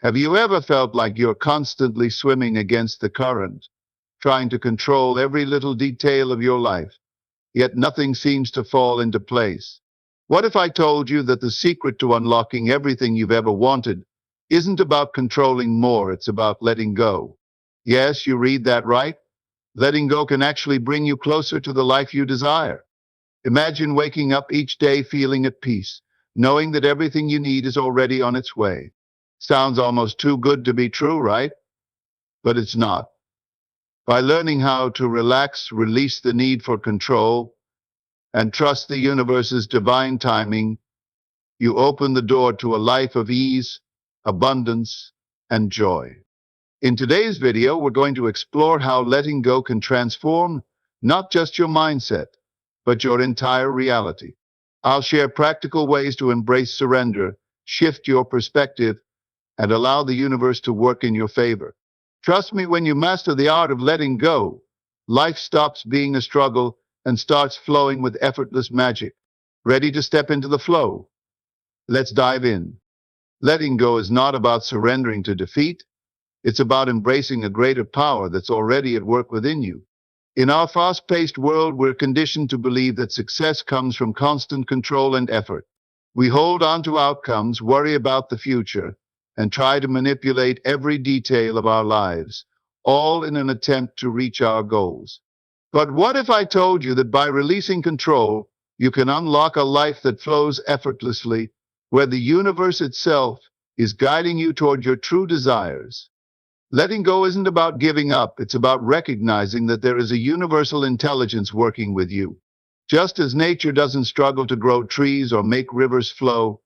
Have you ever felt like you're constantly swimming against the current, trying to control every little detail of your life, yet nothing seems to fall into place? What if I told you that the secret to unlocking everything you've ever wanted isn't about controlling more, it's about letting go? Yes, you read that right. Letting go can actually bring you closer to the life you desire. Imagine waking up each day feeling at peace, knowing that everything you need is already on its way. Sounds almost too good to be true, right? But it's not. By learning how to relax, release the need for control, and trust the universe's divine timing, you open the door to a life of ease, abundance, and joy. In today's video, we're going to explore how letting go can transform not just your mindset, but your entire reality. I'll share practical ways to embrace surrender, shift your perspective, and allow the universe to work in your favor. Trust me, when you master the art of letting go, life stops being a struggle and starts flowing with effortless magic. Ready to step into the flow? Let's dive in. Letting go is not about surrendering to defeat. It's about embracing a greater power that's already at work within you. In our fast-paced world, we're conditioned to believe that success comes from constant control and effort. We hold on to outcomes, worry about the future, and try to manipulate every detail of our lives, all in an attempt to reach our goals. But what if I told you that by releasing control, you can unlock a life that flows effortlessly, where the universe itself is guiding you toward your true desires? Letting go isn't about giving up, it's about recognizing that there is a universal intelligence working with you. Just as nature doesn't struggle to grow trees or make rivers flow,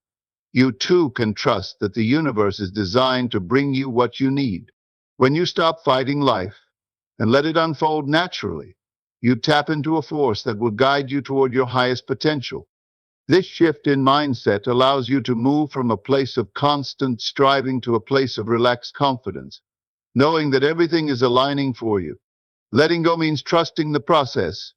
you too can trust that the universe is designed to bring you what you need. When you stop fighting life and let it unfold naturally, you tap into a force that will guide you toward your highest potential. This shift in mindset allows you to move from a place of constant striving to a place of relaxed confidence, knowing that everything is aligning for you. Letting go means trusting the process,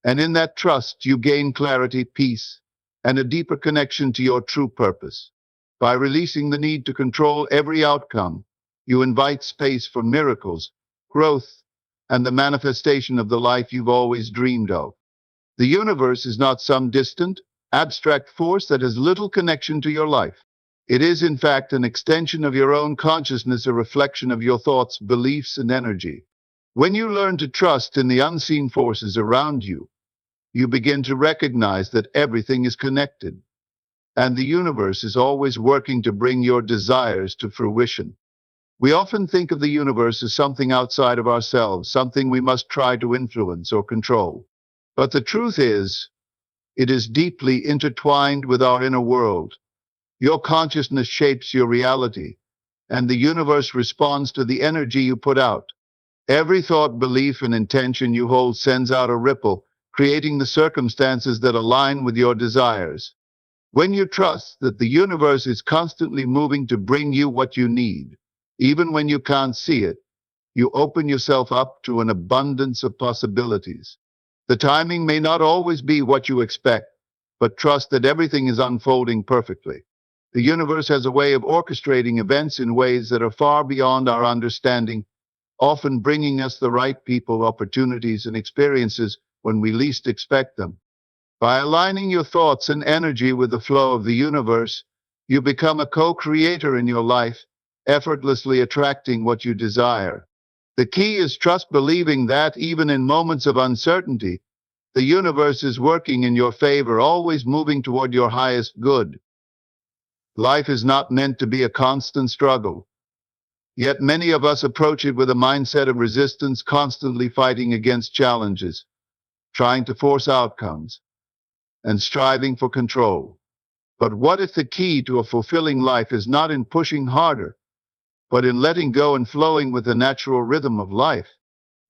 and in that trust, you gain clarity, peace, and a deeper connection to your true purpose. By releasing the need to control every outcome, you invite space for miracles, growth, and the manifestation of the life you've always dreamed of. The universe is not some distant, abstract force that has little connection to your life. It is, in fact, an extension of your own consciousness, a reflection of your thoughts, beliefs, and energy. When you learn to trust in the unseen forces around you, you begin to recognize that everything is connected, and the universe is always working to bring your desires to fruition. We often think of the universe as something outside of ourselves, something we must try to influence or control. But the truth is, it is deeply intertwined with our inner world. Your consciousness shapes your reality, and the universe responds to the energy you put out. Every thought, belief, and intention you hold sends out a ripple, creating the circumstances that align with your desires. When you trust that the universe is constantly moving to bring you what you need, even when you can't see it, you open yourself up to an abundance of possibilities. The timing may not always be what you expect, but trust that everything is unfolding perfectly. The universe has a way of orchestrating events in ways that are far beyond our understanding, often bringing us the right people, opportunities, and experiences when we least expect them. By aligning your thoughts and energy with the flow of the universe, you become a co-creator in your life, effortlessly attracting what you desire. The key is trust, believing that even in moments of uncertainty, the universe is working in your favor, always moving toward your highest good. Life is not meant to be a constant struggle, yet many of us approach it with a mindset of resistance, constantly fighting against challenges, trying to force outcomes, and striving for control. But what if the key to a fulfilling life is not in pushing harder, but in letting go and flowing with the natural rhythm of life?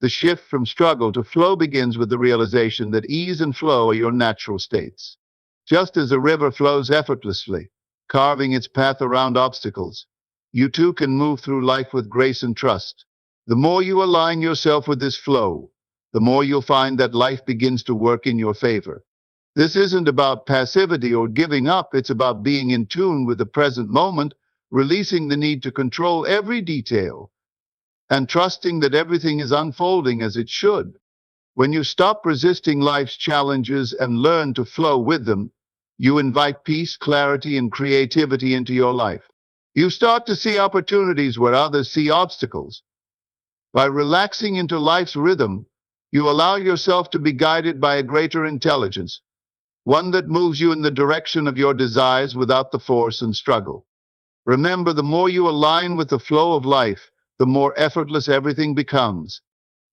The shift from struggle to flow begins with the realization that ease and flow are your natural states. Just as a river flows effortlessly, carving its path around obstacles, you too can move through life with grace and trust. The more you align yourself with this flow, the more you'll find that life begins to work in your favor. This isn't about passivity or giving up, it's about being in tune with the present moment, releasing the need to control every detail, and trusting that everything is unfolding as it should. When you stop resisting life's challenges and learn to flow with them, you invite peace, clarity, and creativity into your life. You start to see opportunities where others see obstacles. By relaxing into life's rhythm, you allow yourself to be guided by a greater intelligence, one that moves you in the direction of your desires without the force and struggle. Remember, the more you align with the flow of life, the more effortless everything becomes.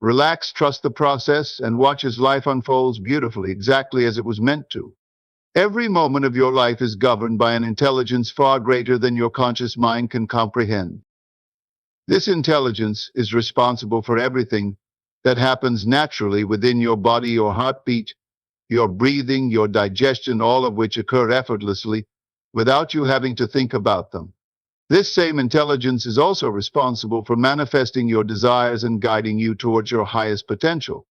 Relax, trust the process, and watch as life unfolds beautifully, exactly as it was meant to. Every moment of your life is governed by an intelligence far greater than your conscious mind can comprehend. This intelligence is responsible for everything that happens naturally within your body, your heartbeat, your breathing, your digestion, all of which occur effortlessly without you having to think about them. This same intelligence is also responsible for manifesting your desires and guiding you towards your highest potential.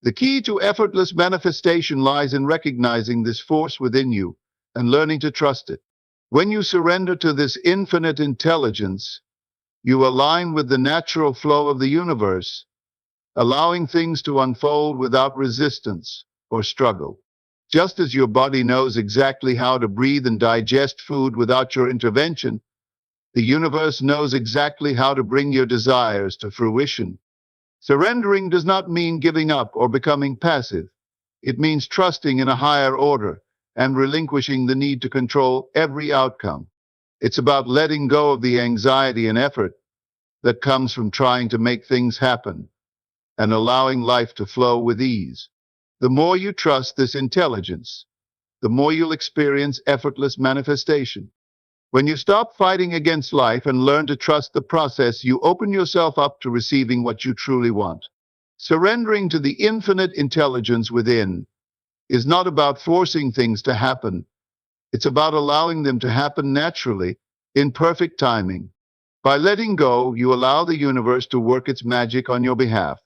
The key to effortless manifestation lies in recognizing this force within you and learning to trust it. When you surrender to this infinite intelligence, you align with the natural flow of the universe, allowing things to unfold without resistance or struggle. Just as your body knows exactly how to breathe and digest food without your intervention, the universe knows exactly how to bring your desires to fruition. Surrendering does not mean giving up or becoming passive. It means trusting in a higher order and relinquishing the need to control every outcome. It's about letting go of the anxiety and effort that comes from trying to make things happen and allowing life to flow with ease. The more you trust this intelligence, the more you'll experience effortless manifestation. When you stop fighting against life and learn to trust the process, you open yourself up to receiving what you truly want. Surrendering to the infinite intelligence within is not about forcing things to happen. It's about allowing them to happen naturally, in perfect timing. By letting go, you allow the universe to work its magic on your behalf.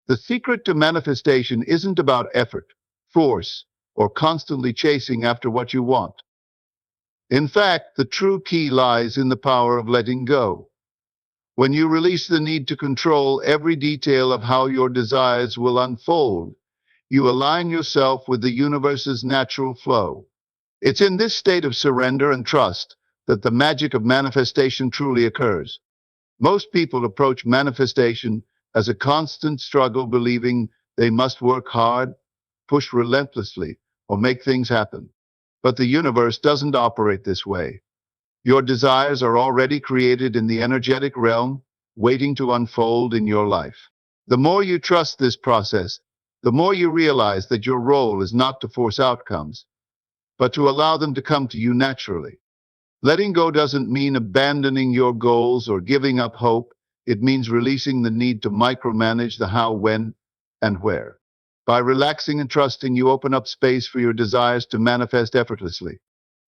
The secret to manifestation isn't about effort, force, or constantly chasing after what you want. In fact, the true key lies in the power of letting go. When you release the need to control every detail of how your desires will unfold, you align yourself with the universe's natural flow. It's in this state of surrender and trust that the magic of manifestation truly occurs. Most people approach manifestation as a constant struggle, believing they must work hard, push relentlessly, or make things happen. But the universe doesn't operate this way. Your desires are already created in the energetic realm, waiting to unfold in your life. The more you trust this process, the more you realize that your role is not to force outcomes, but to allow them to come to you naturally. Letting go doesn't mean abandoning your goals or giving up hope. It means releasing the need to micromanage the how, when, and where. By relaxing and trusting, you open up space for your desires to manifest effortlessly.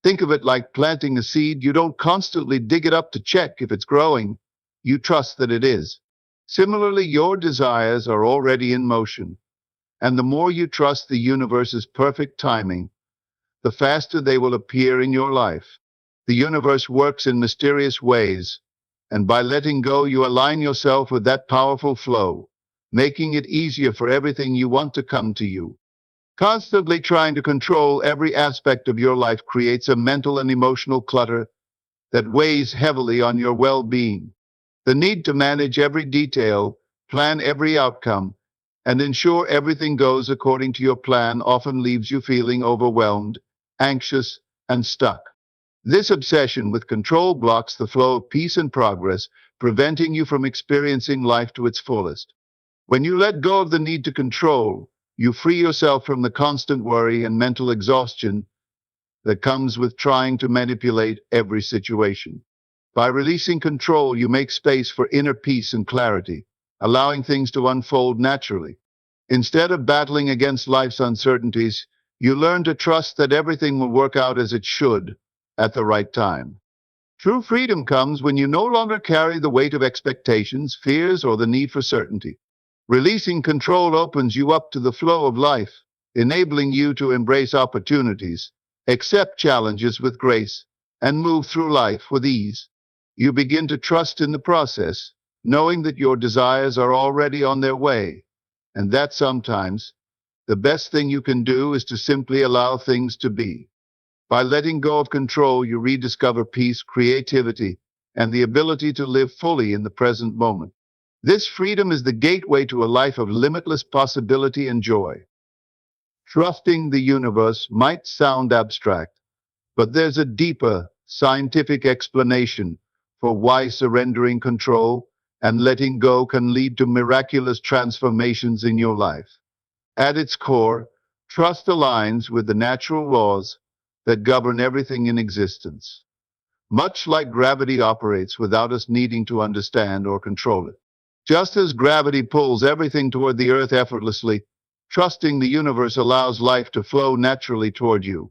Think of it like planting a seed. You don't constantly dig it up to check if it's growing. You trust that it is. Similarly, your desires are already in motion, and the more you trust the universe's perfect timing, the faster they will appear in your life. The universe works in mysterious ways, and by letting go, you align yourself with that powerful flow, making it easier for everything you want to come to you. Constantly trying to control every aspect of your life creates a mental and emotional clutter that weighs heavily on your well-being. The need to manage every detail, plan every outcome, and ensure everything goes according to your plan often leaves you feeling overwhelmed, anxious, and stuck. This obsession with control blocks the flow of peace and progress, preventing you from experiencing life to its fullest. When you let go of the need to control, you free yourself from the constant worry and mental exhaustion that comes with trying to manipulate every situation. By releasing control, you make space for inner peace and clarity, allowing things to unfold naturally. Instead of battling against life's uncertainties, you learn to trust that everything will work out as it should at the right time. True freedom comes when you no longer carry the weight of expectations, fears, or the need for certainty. Releasing control opens you up to the flow of life, enabling you to embrace opportunities, accept challenges with grace, and move through life with ease. You begin to trust in the process, knowing that your desires are already on their way, and that sometimes the best thing you can do is to simply allow things to be. By letting go of control, you rediscover peace, creativity, and the ability to live fully in the present moment. This freedom is the gateway to a life of limitless possibility and joy. Trusting the universe might sound abstract, but there's a deeper scientific explanation for why surrendering control and letting go can lead to miraculous transformations in your life. At its core, trust aligns with the natural laws that govern everything in existence, much like gravity operates without us needing to understand or control it. Just as gravity pulls everything toward the earth effortlessly, trusting the universe allows life to flow naturally toward you.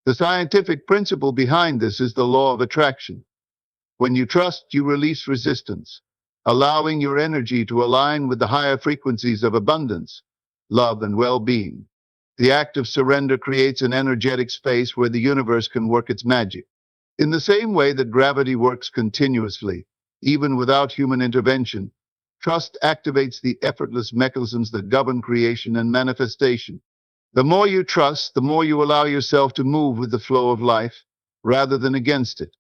The scientific principle behind this is the law of attraction. When you trust, you release resistance, allowing your energy to align with the higher frequencies of abundance, love, and well-being. The act of surrender creates an energetic space where the universe can work its magic. In the same way that gravity works continuously, even without human intervention, trust activates the effortless mechanisms that govern creation and manifestation. The more you trust, the more you allow yourself to move with the flow of life rather than against it.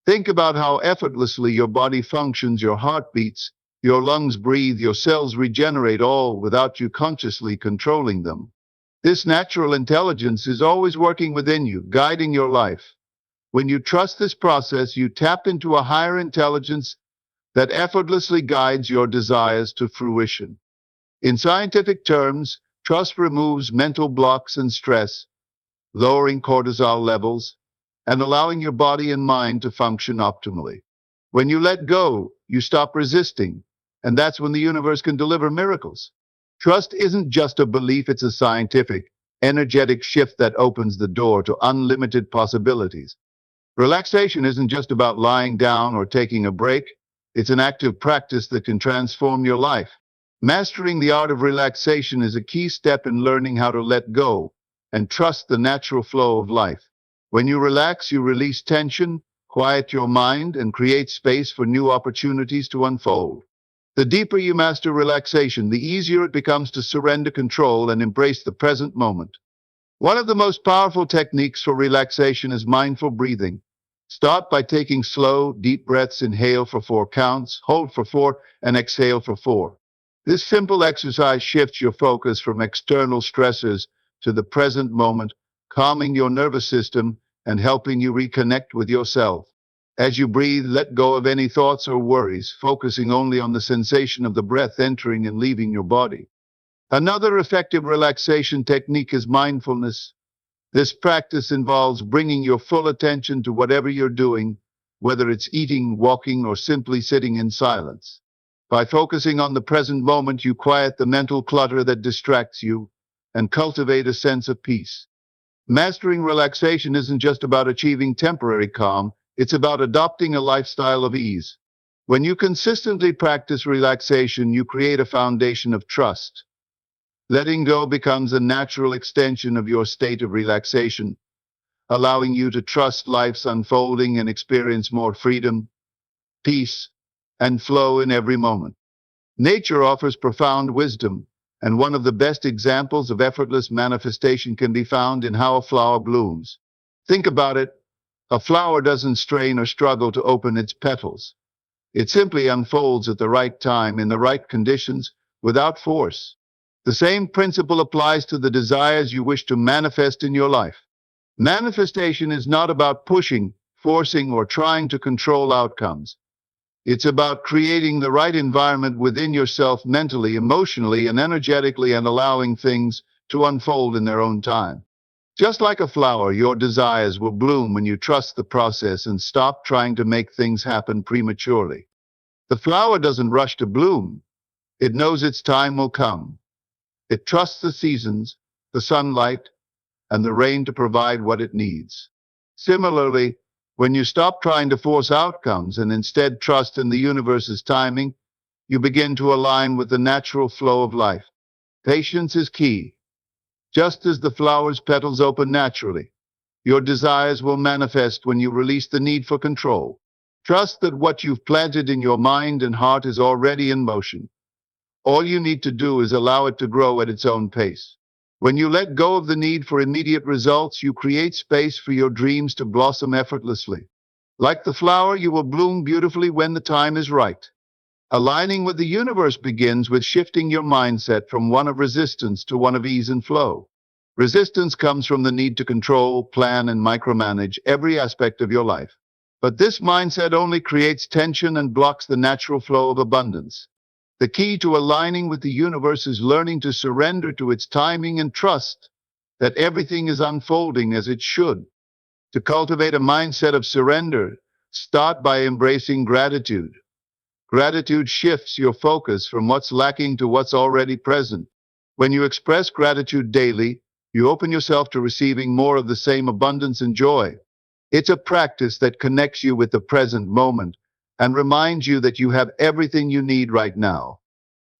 Think about how effortlessly your body functions, your heart beats, your lungs breathe, your cells regenerate, all without you consciously controlling them. This natural intelligence is always working within you, guiding your life. When you trust this process, you tap into a higher intelligence that effortlessly guides your desires to fruition. In scientific terms, trust removes mental blocks and stress, lowering cortisol levels, and allowing your body and mind to function optimally. When you let go, you stop resisting, and that's when the universe can deliver miracles. Trust isn't just a belief, it's a scientific, energetic shift that opens the door to unlimited possibilities. Relaxation isn't just about lying down or taking a break, it's an active practice that can transform your life. Mastering the art of relaxation is a key step in learning how to let go and trust the natural flow of life. When you relax, you release tension, quiet your mind, and create space for new opportunities to unfold. The deeper you master relaxation, the easier it becomes to surrender control and embrace the present moment. One of the most powerful techniques for relaxation is mindful breathing. Start by taking slow, deep breaths. Inhale for 4 counts, hold for 4, and exhale for 4. This simple exercise shifts your focus from external stressors to the present moment, calming your nervous system and helping you reconnect with yourself. As you breathe, let go of any thoughts or worries, focusing only on the sensation of the breath entering and leaving your body. Another effective relaxation technique is mindfulness. This practice involves bringing your full attention to whatever you're doing, whether it's eating, walking, or simply sitting in silence. By focusing on the present moment, you quiet the mental clutter that distracts you and cultivate a sense of peace. Mastering relaxation isn't just about achieving temporary calm, it's about adopting a lifestyle of ease. When you consistently practice relaxation, you create a foundation of trust. Letting go becomes a natural extension of your state of relaxation, allowing you to trust life's unfolding and experience more freedom, peace, and flow in every moment. Nature offers profound wisdom, and one of the best examples of effortless manifestation can be found in how a flower blooms. Think about it. A flower doesn't strain or struggle to open its petals. It simply unfolds at the right time, in the right conditions, without force. The same principle applies to the desires you wish to manifest in your life. Manifestation is not about pushing, forcing, or trying to control outcomes. It's about creating the right environment within yourself mentally, emotionally, and energetically, and allowing things to unfold in their own time. Just like a flower, your desires will bloom when you trust the process and stop trying to make things happen prematurely. The flower doesn't rush to bloom. It knows its time will come. It trusts the seasons, the sunlight, and the rain to provide what it needs. Similarly, when you stop trying to force outcomes and instead trust in the universe's timing, you begin to align with the natural flow of life. Patience is key. Just as the flower's petals open naturally, your desires will manifest when you release the need for control. Trust that what you've planted in your mind and heart is already in motion. All you need to do is allow it to grow at its own pace. When you let go of the need for immediate results, you create space for your dreams to blossom effortlessly. Like the flower, you will bloom beautifully when the time is right. Aligning with the universe begins with shifting your mindset from one of resistance to one of ease and flow. Resistance comes from the need to control, plan, and micromanage every aspect of your life. But this mindset only creates tension and blocks the natural flow of abundance. The key to aligning with the universe is learning to surrender to its timing and trust that everything is unfolding as it should. To cultivate a mindset of surrender, start by embracing gratitude. Gratitude shifts your focus from what's lacking to what's already present. When you express gratitude daily, you open yourself to receiving more of the same abundance and joy. It's a practice that connects you with the present moment and reminds you that you have everything you need right now.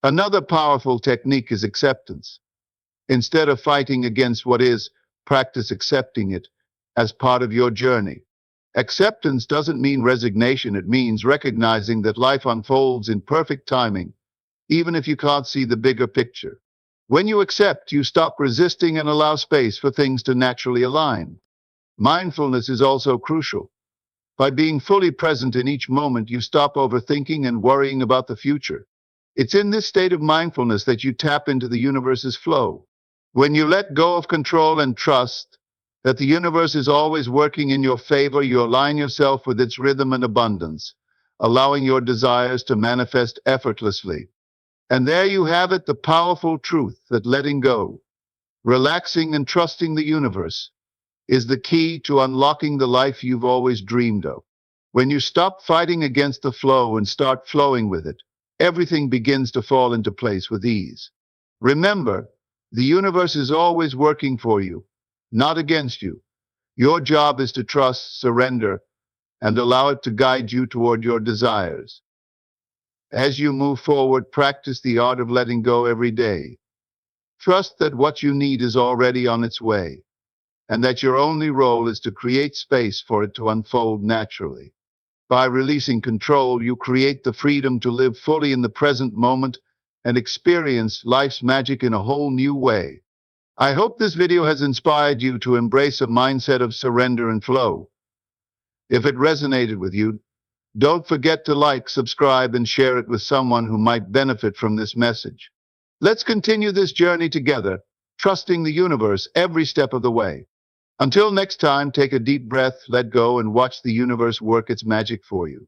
Another powerful technique is acceptance. Instead of fighting against what is, practice accepting it as part of your journey. Acceptance doesn't mean resignation, it means recognizing that life unfolds in perfect timing, even if you can't see the bigger picture. When you accept, you stop resisting and allow space for things to naturally align. Mindfulness is also crucial. By being fully present in each moment, you stop overthinking and worrying about the future. It's in this state of mindfulness that you tap into the universe's flow. When you let go of control and trust that the universe is always working in your favor, you align yourself with its rhythm and abundance, allowing your desires to manifest effortlessly. And there you have it, the powerful truth that letting go, relaxing and trusting the universe is the key to unlocking the life you've always dreamed of. When you stop fighting against the flow and start flowing with it, everything begins to fall into place with ease. Remember, the universe is always working for you, not against you. Your job is to trust, surrender, and allow it to guide you toward your desires. As you move forward, practice the art of letting go every day. Trust that what you need is already on its way, and that your only role is to create space for it to unfold naturally. By releasing control, you create the freedom to live fully in the present moment and experience life's magic in a whole new way. I hope this video has inspired you to embrace a mindset of surrender and flow. If it resonated with you, don't forget to like, subscribe, and share it with someone who might benefit from this message. Let's continue this journey together, trusting the universe every step of the way. Until next time, take a deep breath, let go, and watch the universe work its magic for you.